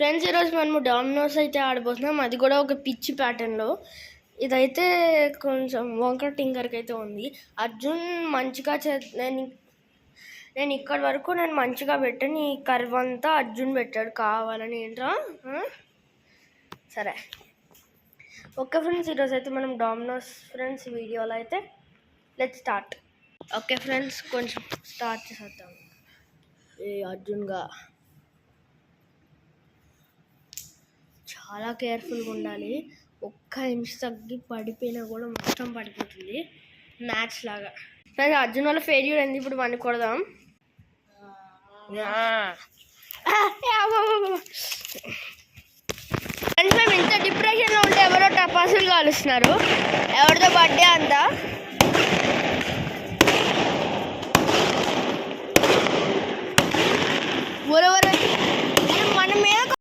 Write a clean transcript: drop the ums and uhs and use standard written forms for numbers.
Friends, ఈరోజు మనము dominoes అయితే ఆడబోతున్నాం. అది కూడా ఒక పిచ్చి ప్యాటర్న్లో. ఇదైతే కొంచెం వంకర టింకర్కి అయితే ఉంది. అర్జున్ మంచిగా నేను ఇక్కడి వరకు నేను మంచిగా పెట్టాను. ఈ కర్వ్ అంతా అర్జున్ పెట్టాడు కావాలని. ఏంట్రా? సరే ఓకే ఫ్రెండ్స్, ఈరోజు అయితే మనం డామినోస్ ఫ్రెండ్స్ వీడియోలో అయితే లెట్స్ స్టార్ట్. ఓకే ఫ్రెండ్స్, కొంచెం స్టార్ట్ చేసేద్దాం. అర్జున్గా చాలా కేర్ఫుల్గా ఉండాలి. ఒక్క ఇంచ్ తగ్గి పడిపోయినా కూడా మొత్తం పడిపోతుంది, మ్యాచ్ లాగా. సరే, అర్జున్ వల్ల ఫెయిల్యూర్ అయింది. ఇప్పుడు వాడిని కొడదాం. ఫ్రెండ్స్, మేము ఇంత డిప్రెషన్లో ఉంటే ఎవరో టపాసులు కాలుస్తున్నారు. ఎవరిదో బర్త్డే అంతా.